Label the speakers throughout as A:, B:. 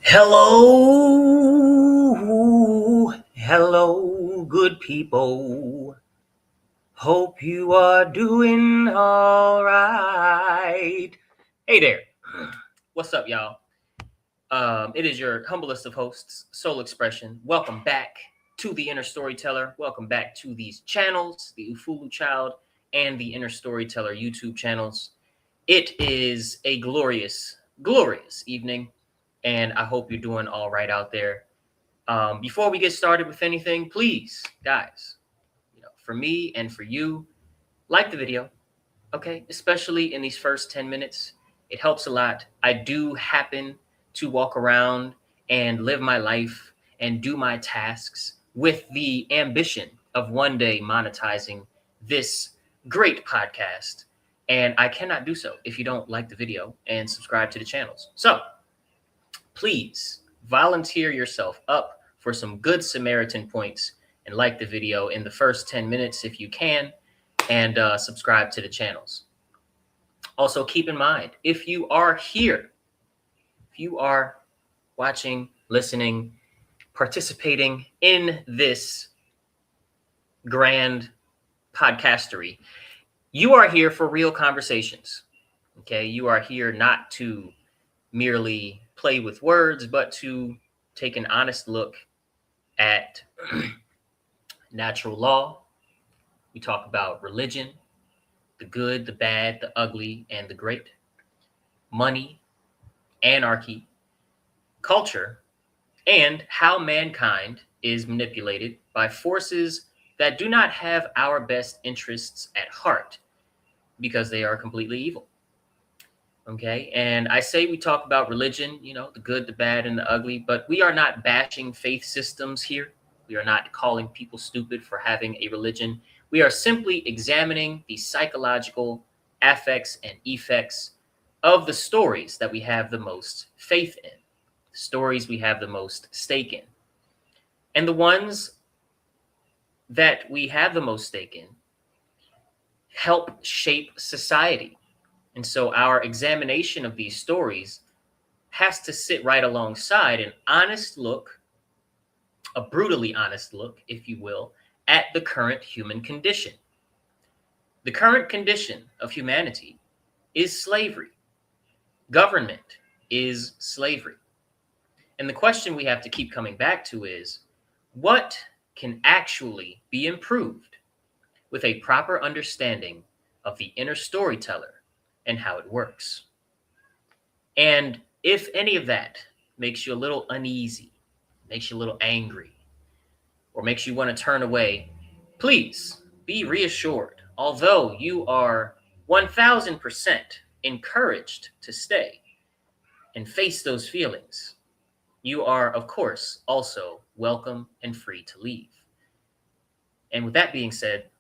A: Hello, good people. Hope you are doing all right. Hey there. What's up, y'all? It is your humblest of hosts, Soul Expression. Welcome back to the Inner Storyteller. Welcome back to these channels, the ufuluchild and the Inner Storyteller YouTube channels. It is a glorious, glorious evening, and I hope you're doing all right out there. Before we get started with anything, please, guys, for me and for you, like the video, okay? Especially in these first 10 minutes. It helps a lot. I do happen to walk around and live my life and do my tasks with the ambition of one day monetizing this great podcast. And I cannot do so if you don't like the video and subscribe to the channels. So please volunteer yourself up for some good Samaritan points and like the video in the first 10 minutes if you can, and subscribe to the channels. Also, keep in mind, if you are here, if you are watching, listening, participating in this grand podcastery, you are here for real conversations. Okay, you are here not to merely play with words, but to take an honest look at natural law. We talk about religion, the good, the bad, the ugly, and the great, money, anarchy, culture, and how mankind is manipulated by forces that do not have our best interests at heart because they are completely evil. Okay. And I say we talk about religion, the good, the bad, and the ugly, but we are not bashing faith systems here. We are not calling people stupid for having a religion. We are simply examining the psychological affects and effects of the stories that we have the most faith in, the stories we have the most stake in. And the ones that we have the most stake in help shape society. And so our examination of these stories has to sit right alongside an honest look, a brutally honest look, if you will, at the current human condition. The current condition of humanity is slavery. Government is slavery. And the question we have to keep coming back to is, what can actually be improved with a proper understanding of the inner storyteller and how it works? And if any of that makes you a little uneasy, makes you a little angry, or makes you want to turn away, please be reassured. Although you are 1000% encouraged to stay and face those feelings, you are, of course, also welcome and free to leave. And with that being said,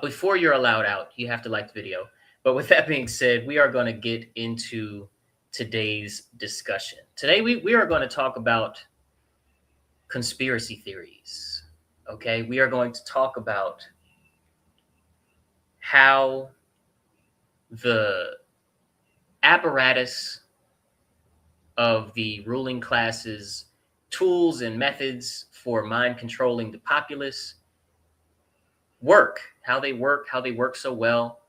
A: before you're allowed out, you have to like the video. But with that being said, we are going to get into today's discussion. Today, we are going to talk about conspiracy theories. Okay, we are going to talk about how the apparatus of the ruling classes' tools and methods for mind controlling the populace work, how they work so well.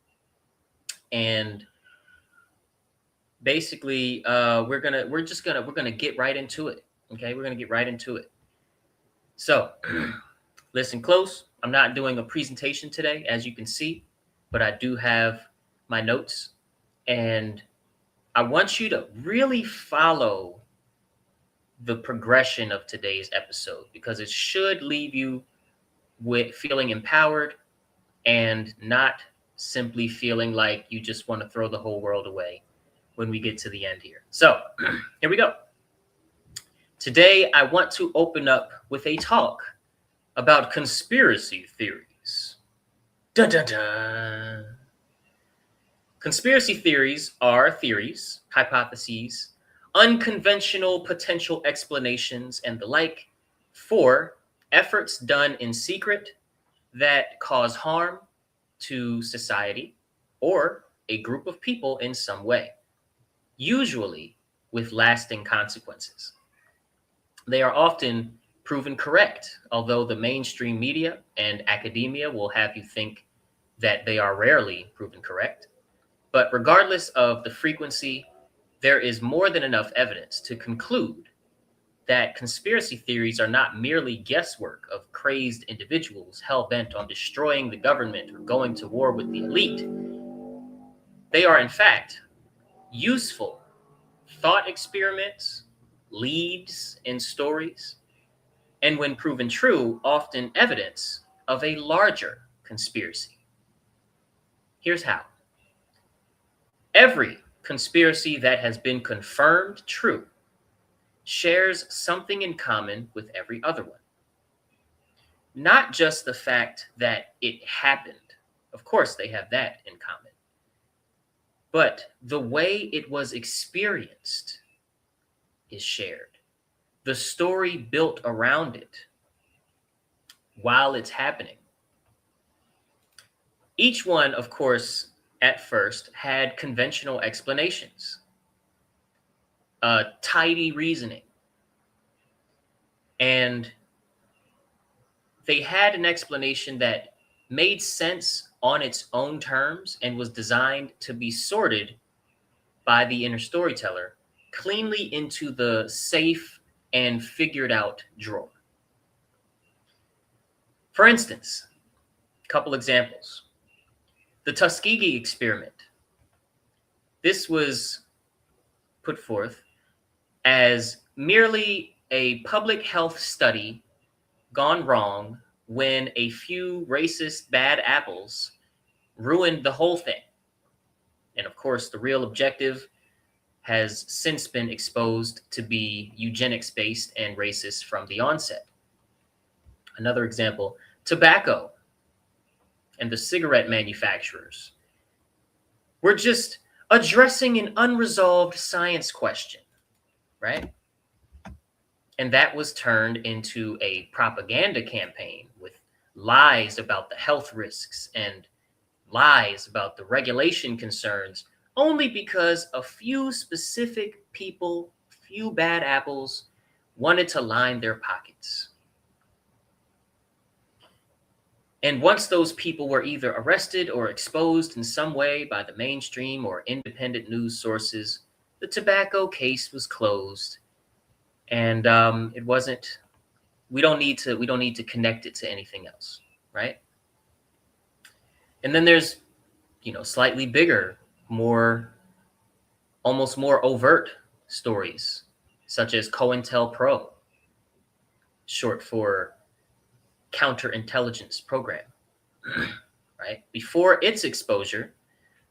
A: And basically, we're gonna get right into it. Okay, we're gonna get right into it. So, listen close. I'm not doing a presentation today, as you can see, but I do have my notes, and I want you to really follow the progression of today's episode because it should leave you with feeling empowered and not simply feeling like you just want to throw the whole world away when we get to the end here. So here we go. Today, I want to open up with a talk about conspiracy theories. Dun, dun, dun. Conspiracy theories are theories, hypotheses, unconventional potential explanations, and the like for efforts done in secret that cause harm to society or a group of people in some way. Usually, with lasting consequences. They are often proven correct, although the mainstream media and academia will have you think that they are rarely proven correct. But regardless of the frequency, there is more than enough evidence to conclude that conspiracy theories are not merely guesswork of crazed individuals hell-bent on destroying the government or going to war with the elite. They are, in fact, useful thought experiments, leads in stories, and when proven true, often evidence of a larger conspiracy. Here's how. Every conspiracy that has been confirmed true shares something in common with every other one. Not just the fact that it happened. Of course, they have that in common. But the way it was experienced is shared. The story built around it while it's happening. Each one, of course, at first had conventional explanations, tidy reasoning, and they had an explanation that made sense on its own terms and was designed to be sorted by the inner storyteller cleanly into the safe and figured out drawer. For instance, a couple examples. The Tuskegee experiment. This was put forth as merely a public health study gone wrong when a few racist bad apples ruined the whole thing. And of course, the real objective has since been exposed to be eugenics-based and racist from the onset. Another example, tobacco and the cigarette manufacturers were just addressing an unresolved science question, right? And that was turned into a propaganda campaign with lies about the health risks and lies about the regulation concerns, only because a few specific people, few bad apples, wanted to line their pockets. And once those people were either arrested or exposed in some way by the mainstream or independent news sources, the tobacco case was closed. And it wasn't. We don't need to connect it to anything else, right? And then there's, slightly bigger, almost more overt stories, such as COINTELPRO, short for Counterintelligence Program, right? Before its exposure,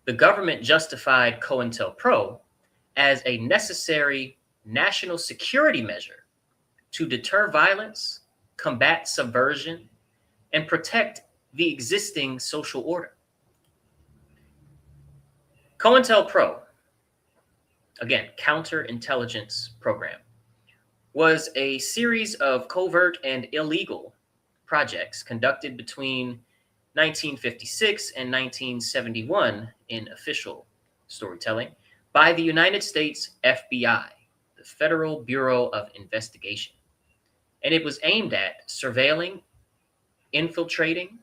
A: the government justified COINTELPRO as a necessary national security measure to deter violence, combat subversion, and protect the existing social order. COINTELPRO, again, Counterintelligence Program, was a series of covert and illegal projects conducted between 1956 and 1971 in official storytelling by the United States FBI, the Federal Bureau of Investigation. And it was aimed at surveilling, infiltrating,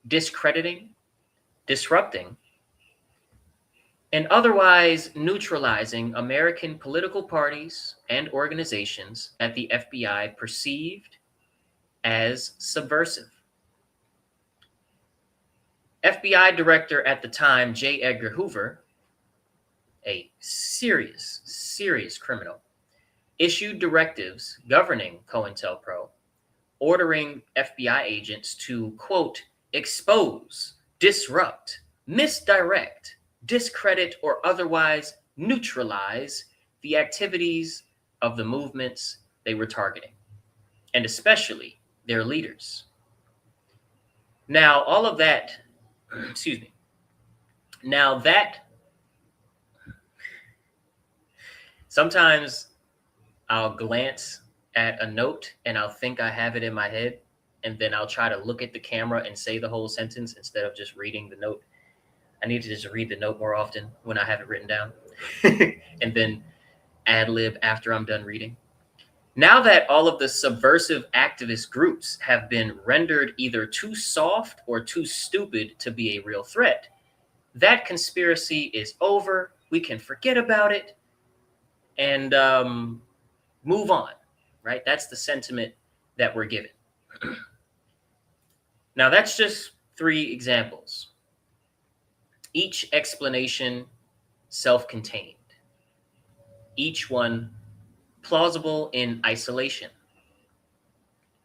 A: discrediting, disrupting, and otherwise neutralizing American political parties and organizations that the FBI perceived as subversive. FBI Director at the time, J. Edgar Hoover, a serious criminal, issued directives governing COINTELPRO, ordering FBI agents to, quote, expose, disrupt, misdirect, discredit, or otherwise neutralize the activities of the movements they were targeting, and especially their leaders. Now, all of that, now that, sometimes I'll glance at a note and I'll think I have it in my head, and then I'll try to look at the camera and say the whole sentence instead of just reading the note. I need to just read the note more often when I have it written down. And then ad lib after I'm done reading. Now that all of the subversive activist groups have been rendered either too soft or too stupid to be a real threat, that conspiracy is over. We can forget about it and move on, right? That's the sentiment that we're given. Now, that's just 3 examples. Each explanation self-contained, each one plausible in isolation,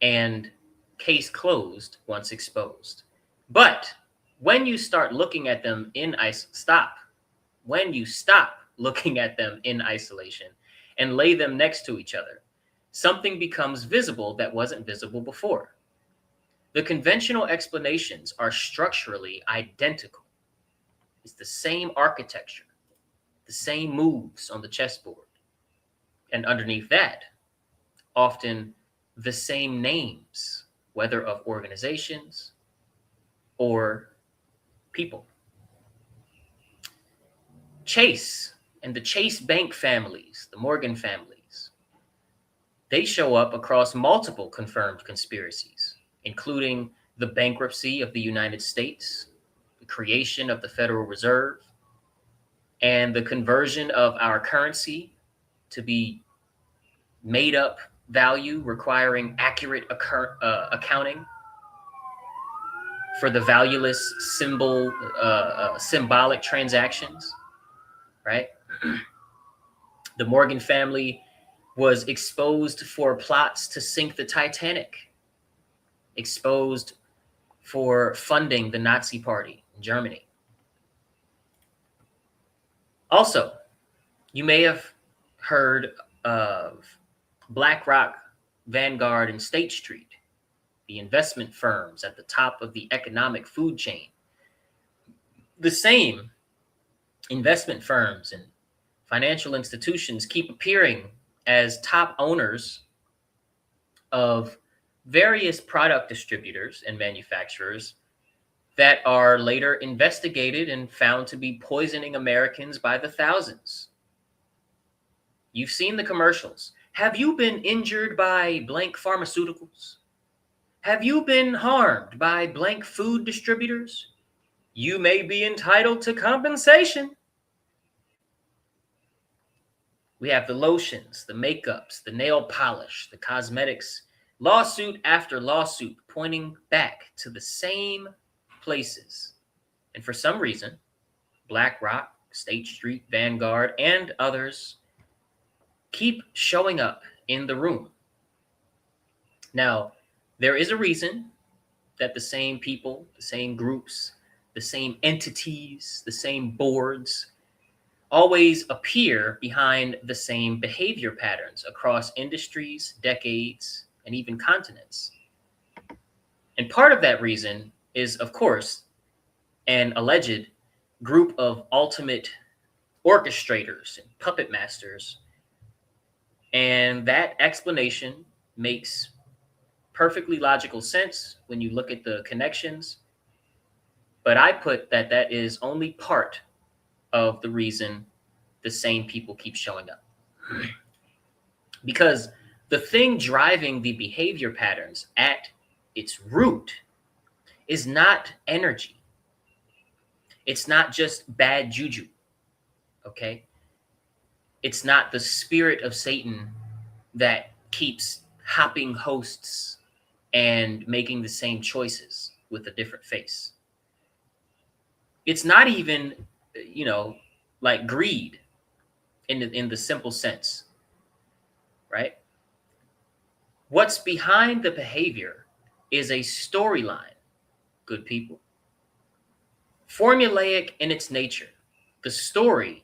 A: and case closed once exposed. But when you start looking at them in when you stop looking at them in isolation and lay them next to each other, something becomes visible that wasn't visible before. The conventional explanations are structurally identical. It's the same architecture, the same moves on the chessboard. And underneath that, often the same names, whether of organizations or people. Chase and the Chase Bank families, the Morgan families, they show up across multiple confirmed conspiracies, including the bankruptcy of the United States, the creation of the Federal Reserve, and the conversion of our currency to be made up value requiring accurate accounting for the valueless symbolic transactions, right? The Morgan family was exposed for plots to sink the Titanic, exposed for funding the Nazi Party in Germany. Also, you may have heard of BlackRock, Vanguard, and State Street, the investment firms at the top of the economic food chain. The same investment firms and financial institutions keep appearing as top owners of various product distributors and manufacturers that are later investigated and found to be poisoning Americans by the thousands. You've seen the commercials. Have you been injured by blank pharmaceuticals? Have you been harmed by blank food distributors? You may be entitled to compensation. We have the lotions, the makeups, the nail polish, the cosmetics, lawsuit after lawsuit pointing back to the same places. And for some reason, BlackRock, State Street, Vanguard, and others keep showing up in the room. Now, there is a reason that the same people, the same groups, the same entities, the same boards always appear behind the same behavior patterns across industries, decades, and even continents. And part of that reason is, of course, an alleged group of ultimate orchestrators and puppet masters. And that explanation makes perfectly logical sense when you look at the connections. But I put that that is only part of the reason the same people keep showing up. Because the thing driving the behavior patterns at its root is not energy. It's not just bad juju, okay? It's not the spirit of Satan that keeps hopping hosts and making the same choices with a different face. It's not even, like greed in the simple sense, right? What's behind the behavior is a storyline, good people. Formulaic in its nature, the story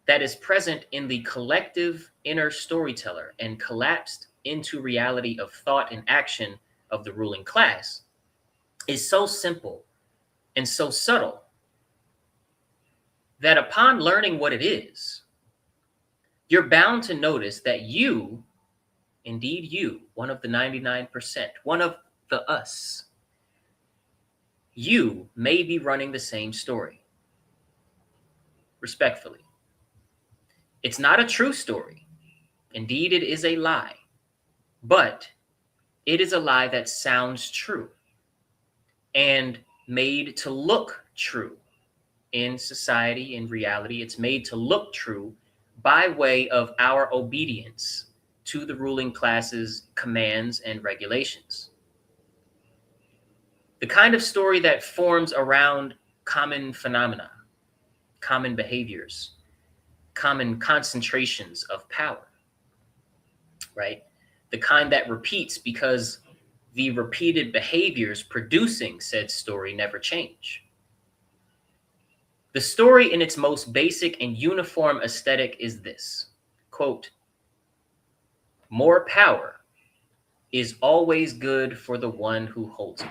A: that is present in the collective inner storyteller and collapsed into reality of thought and action of the ruling class is so simple and so subtle that upon learning what it is, you're bound to notice that you, indeed you, one of the 99%, one of the us, you may be running the same story. Respectfully. It's not a true story. Indeed, it is a lie. But it is a lie that sounds true and made to look true in society, in reality. It's made to look true by way of our obedience to the ruling class's commands and regulations. The kind of story that forms around common phenomena, common behaviors, common concentrations of power, right? The kind that repeats because the repeated behaviors producing said story never change. The story in its most basic and uniform aesthetic is this, quote, more power is always good for the one who holds it.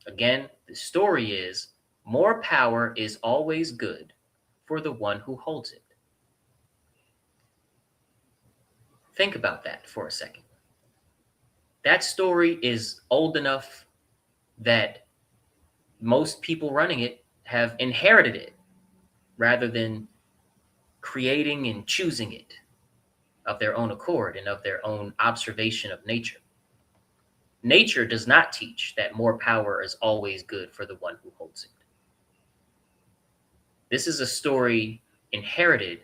A: Again, the story is more power is always good for the one who holds it. Think about that for a second. That story is old enough that most people running it have inherited it rather than creating and choosing it of their own accord and of their own observation of nature. Nature does not teach that more power is always good for the one who holds it. This is a story inherited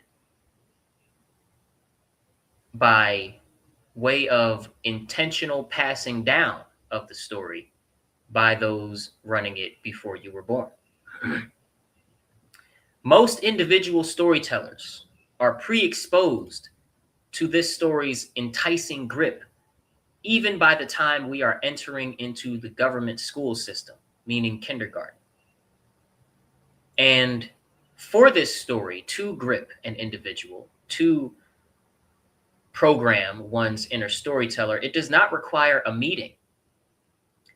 A: by way of intentional passing down of the story by those running it before you were born. Most individual storytellers are pre-exposed to this story's enticing grip, even by the time we are entering into the government school system, meaning kindergarten. And for this story to grip an individual, to program one's inner storyteller, it does not require a meeting.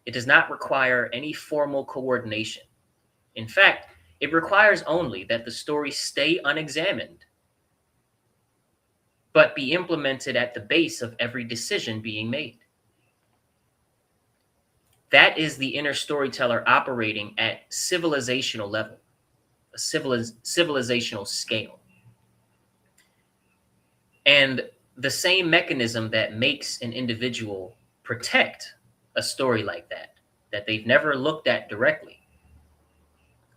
A: It does not require any formal coordination. In fact, it requires only that the story stay unexamined, but be implemented at the base of every decision being made. That is the inner storyteller operating at civilizational level, a civilizational scale. And the same mechanism that makes an individual protect a story like that they've never looked at directly,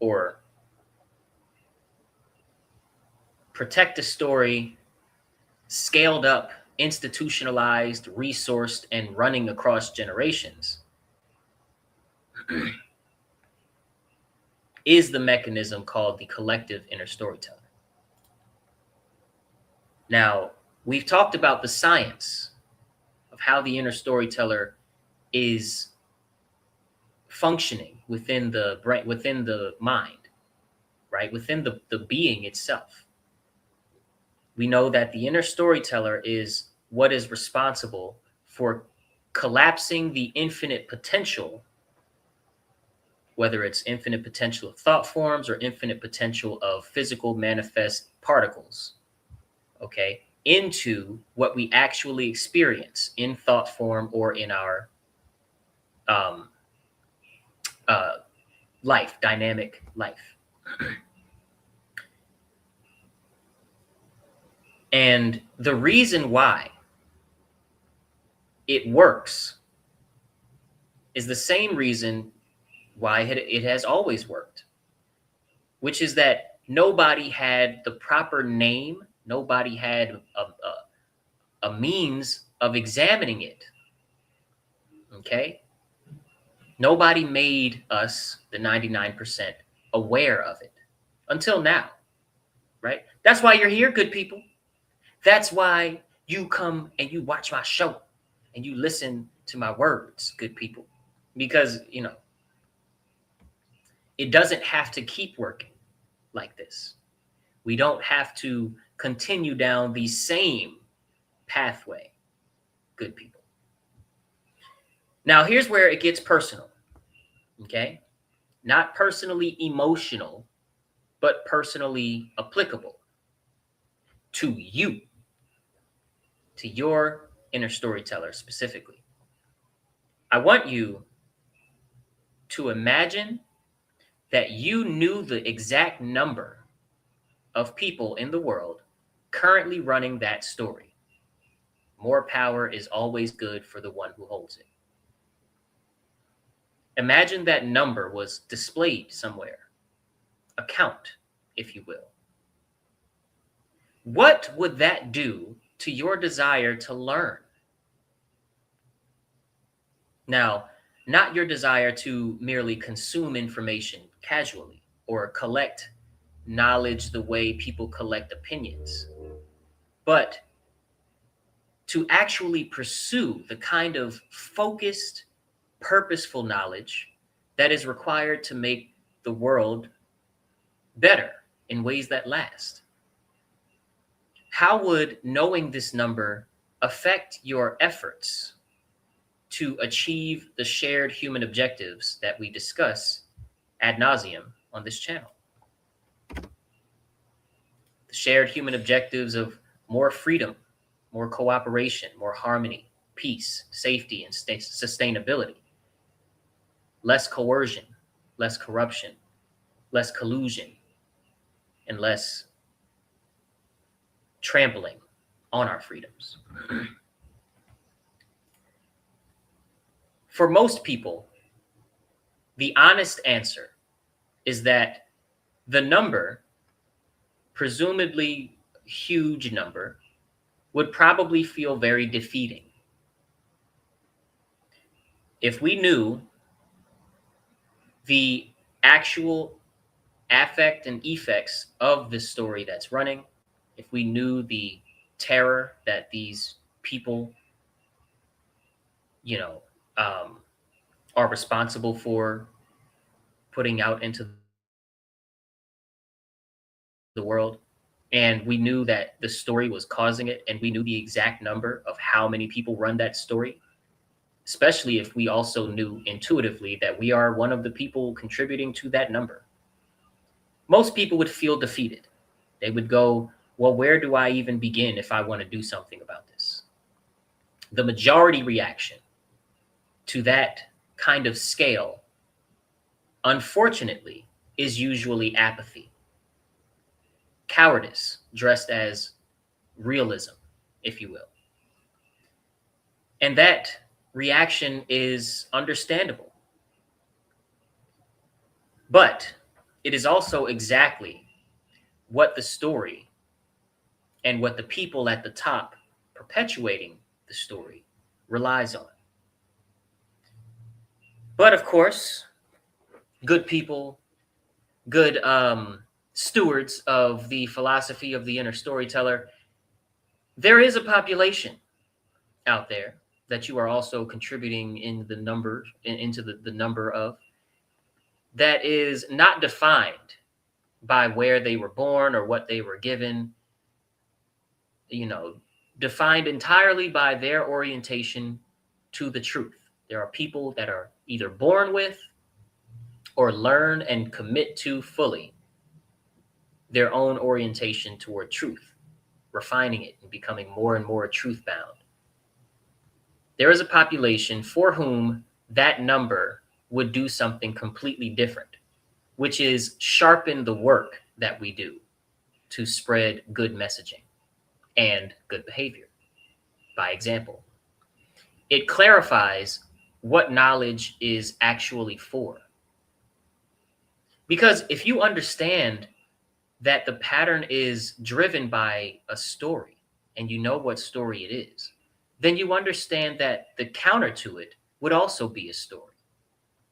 A: or protect a story scaled up, institutionalized, resourced, and running across generations, is the mechanism called the collective inner storyteller. Now, we've talked about the science of how the inner storyteller is functioning within the brain, within the mind, right? Within the being itself. We know that the inner storyteller is what is responsible for collapsing the infinite potential, whether it's infinite potential of thought forms or infinite potential of physical manifest particles, okay, into what we actually experience in thought form or in our life, dynamic life. And the reason why it works is the same reason why it has always worked, which is that nobody had the proper name, nobody had a means of examining it, okay? Nobody made us, the 99%, aware of it until now, right? That's why you're here, good people. That's why you come and you watch my show and you listen to my words, good people, because, you know, it doesn't have to keep working like this. We don't have to continue down the same pathway, good people. Now, here's where it gets personal, okay? Not personally emotional, but personally applicable to you, to your inner storyteller specifically. I want you to imagine that you knew the exact number of people in the world currently running that story. More power is always good for the one who holds it. Imagine that number was displayed somewhere, a count, if you will. What would that do to your desire to learn? Now, not your desire to merely consume information casually or collect knowledge the way people collect opinions, but to actually pursue the kind of focused, purposeful knowledge that is required to make the world better in ways that last. How would knowing this number affect your efforts to achieve the shared human objectives that we discuss ad nauseum on this channel? The shared human objectives of more freedom, more cooperation, more harmony, peace, safety, and sustainability. Less coercion, less corruption, less collusion, and less trampling on our freedoms. For most people, the honest answer is that the number, presumably huge number, would probably feel very defeating. If we knew the actual affect and effects of this story that's running, if we knew the terror that these people, are responsible for putting out into the world, and we knew that the story was causing it, and we knew the exact number of how many people run that story, especially if we also knew intuitively that we are one of the people contributing to that number, most people would feel defeated. They would go, well, where do I even begin if I want to do something about this? The majority reaction to that kind of scale, unfortunately, is usually apathy, cowardice dressed as realism, if you will. And that reaction is understandable. But it is also exactly what the story and what the people at the top perpetuating the story relies on. But of course, good people, good stewards of the philosophy of the inner storyteller, there is a population out there that you are also contributing in the number, into the number of, that is not defined by where they were born or what they were given, defined entirely by their orientation to the truth. There are people that are either born with or learn and commit to fully their own orientation toward truth, refining it and becoming more and more truth-bound. There is a population for whom that number would do something completely different, which is sharpen the work that we do to spread good messaging and good behavior. By example, it clarifies what knowledge is actually for. Because if you understand that the pattern is driven by a story, and you know what story it is, then you understand that the counter to it would also be a story.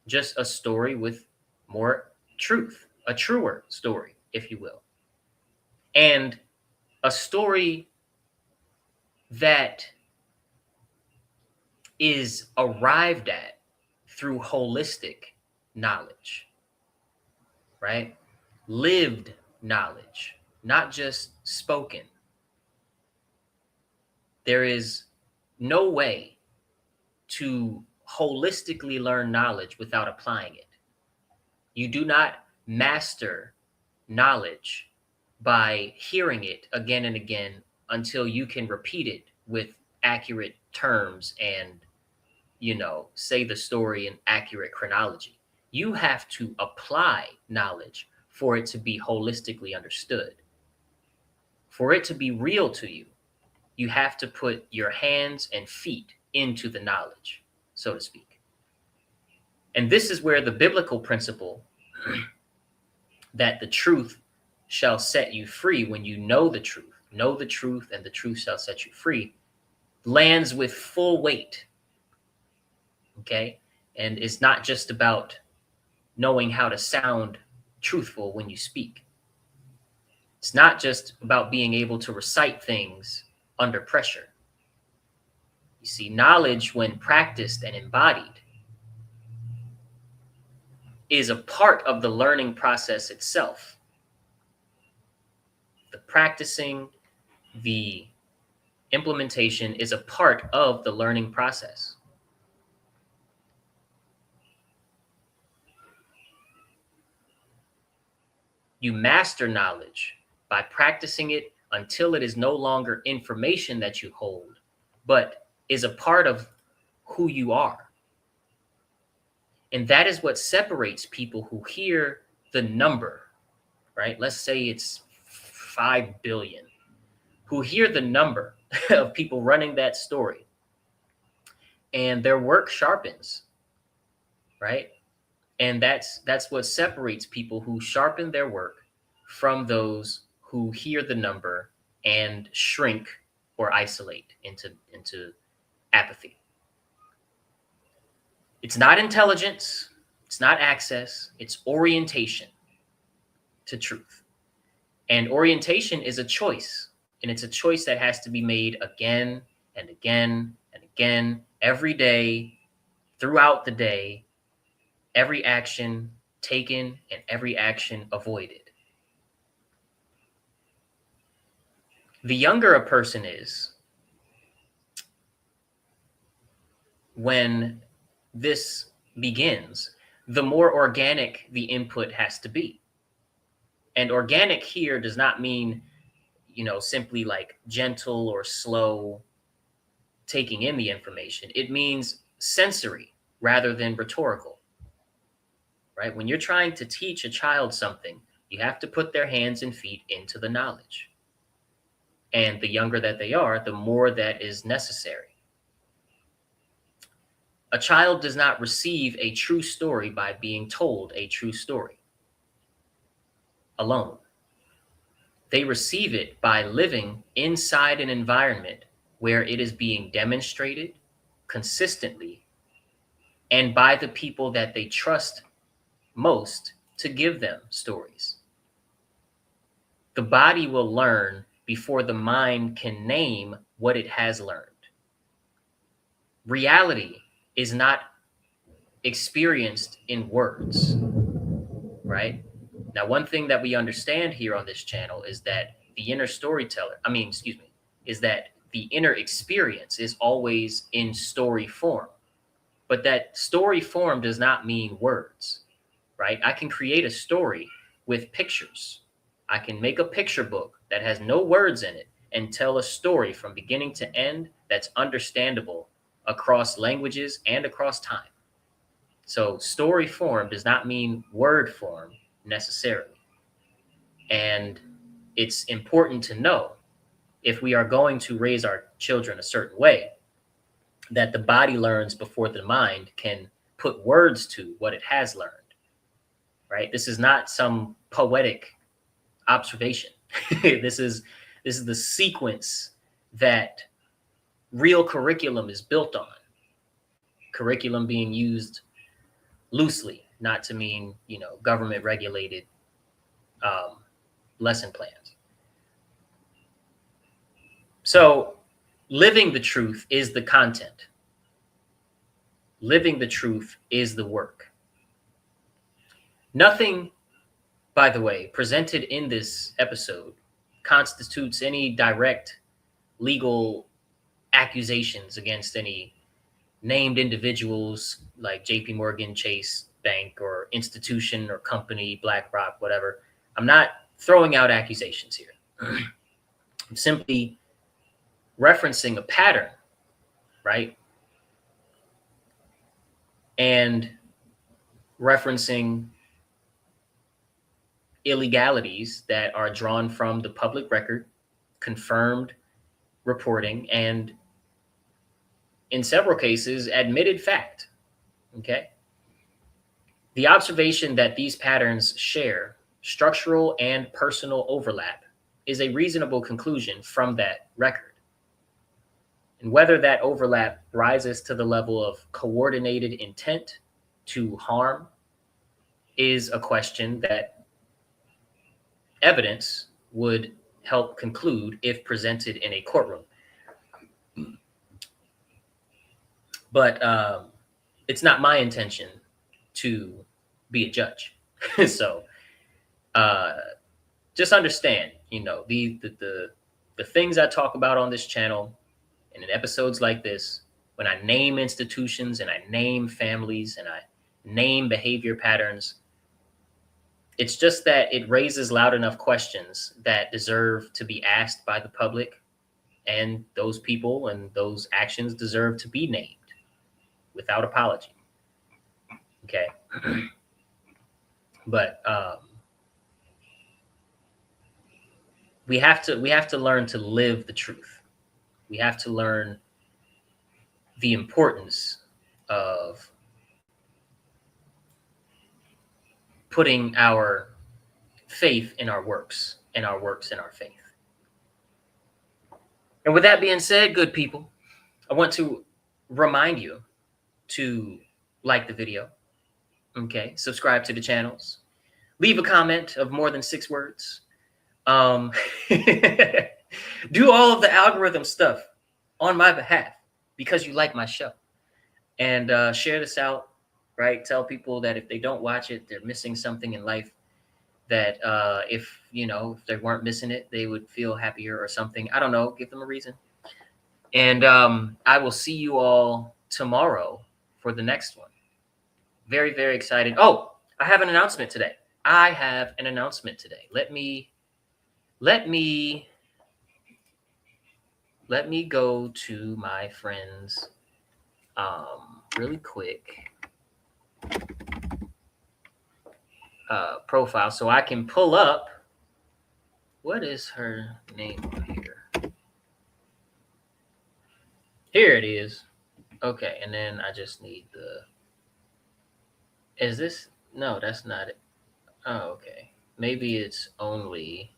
A: Just a story with more truth, a truer story, if you will. And a story that is arrived at through holistic knowledge, right? Lived knowledge, not just spoken. There is no way to holistically learn knowledge without applying it. You do not master knowledge by hearing it again and again until you can repeat it with accurate terms and, say the story in accurate chronology. You have to apply knowledge for it to be holistically understood. For it to be real to you, you have to put your hands and feet into the knowledge, so to speak. And this is where the biblical principle that the truth shall set you free, when you know the truth and the truth shall set you free, lands with full weight. Okay. And it's not just about knowing how to sound truthful when you speak. It's not just about being able to recite things under pressure. You see, knowledge, when practiced and embodied, is a part of the learning process itself. The practicing, the implementation is a part of the learning process. You master knowledge by practicing it until it is no longer information that you hold, but is a part of who you are. And that is what separates people who hear the number, right? Let's say it's 5 billion, who hear the number of people running that story, and their work sharpens, right? And that's what separates people who sharpen their work from those who hear the number and shrink or isolate into apathy. It's not intelligence, it's not access, it's orientation to truth. And orientation is a choice, and it's a choice that has to be made again and again and again, every day, throughout the day, every action taken and every action avoided. The younger a person is, when this begins, the more organic the input has to be. And organic here does not mean, simply like gentle or slow taking in the information. It means sensory rather than rhetorical, right? When you're trying to teach a child something, you have to put their hands and feet into the knowledge. And the younger that they are, the more that is necessary. A child does not receive a true story by being told a true story alone. They receive it by living inside an environment where it is being demonstrated consistently and by the people that they trust most to give them stories. The body will learn before the mind can name what it has learned. Reality is not experienced in words, right? Now, one thing that we understand here on this channel is that the inner storyteller, is that the inner experience is always in story form. But that story form does not mean words, right? I can create a story with pictures. I can make a picture book that has no words in it and tell a story from beginning to end that's understandable across languages and across time. So story form does not mean word form necessarily. And it's important to know, if we are going to raise our children a certain way, that the body learns before the mind can put words to what it has learned, right? This is not some poetic observation. This is the sequence that real curriculum is built on. Curriculum being used loosely, not to mean, government regulated lesson plans. So living the truth is the content. Living the truth is the work. Nothing, by the way, presented in this episode constitutes any direct legal accusations against any named individuals like JP Morgan, Chase Bank, or institution or company, BlackRock, whatever. I'm not throwing out accusations here. I'm simply referencing a pattern, right? And referencing illegalities that are drawn from the public record confirmed reporting and in several cases admitted fact. Okay. The observation that these patterns share structural and personal overlap is a reasonable conclusion from that record. And whether that overlap rises to the level of coordinated intent to harm is a question that evidence would help conclude if presented in a courtroom. But it's not my intention to be a judge. So just understand, the things I talk about on this channel and in episodes like this, when I name institutions and I name families and I name behavior patterns, it's just that it raises loud enough questions that deserve to be asked by the public, and those people and those actions deserve to be named without apology. Okay. But we have to learn to live the truth. We have to learn the importance of putting our faith in our works and our works in our faith. And with that being said, good people, I want to remind you to like the video. Okay. Subscribe to the channels. Leave a comment of more than 6 words. Do all of the algorithm stuff on my behalf because you like my show. And share this out, right? Tell people that if they don't watch it, they're missing something in life, that if they weren't missing it, they would feel happier or something. I don't know. Give them a reason. And I will see you all tomorrow for the next one. Very, very excited. Oh, I have an announcement today. Let me go to my friend's really quick profile so I can pull up, what is her name on here? Here it is. Okay, and then I just need is this? No, that's not it. Oh, okay. Maybe it's only,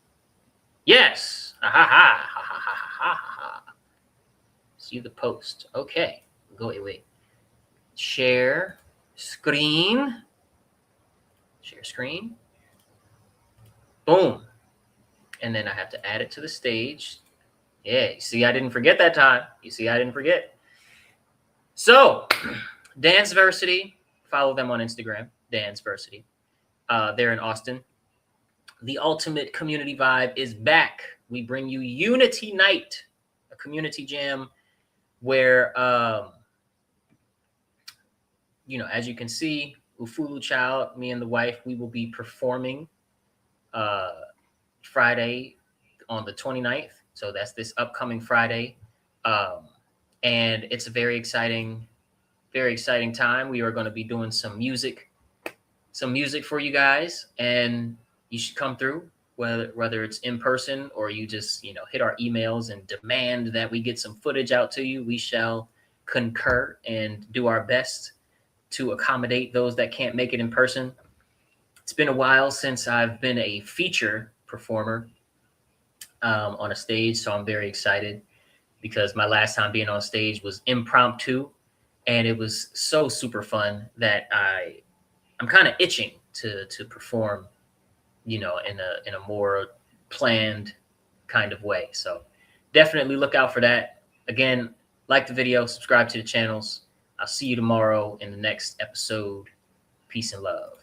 A: yes. Ha ha ha ha ha ha ha ha. See the post. Okay. Wait. Share screen. Share screen. Boom. And then I have to add it to the stage. Yeah, you see, I didn't forget that time. So, Danceversity. Follow them on Instagram, Danceversity. They're in Austin. The ultimate community vibe is back. We bring you Unity Night, a community jam where, as you can see, Ufuluchild, me and the wife, we will be performing Friday on the 29th. So that's this upcoming Friday. And it's a very exciting time. We are going to be doing some music for you guys, and you should come through, whether it's in person or you just, hit our emails and demand that we get some footage out to you. We shall concur and do our best to accommodate those that can't make it in person. It's been a while since I've been a feature performer on a stage, so I'm very excited because my last time being on stage was impromptu, and it was so super fun that I'm kind of itching to perform, in a more planned kind of way. So definitely look out for that. Again, like the video, subscribe to the channels. I'll see you tomorrow in the next episode. Peace and love.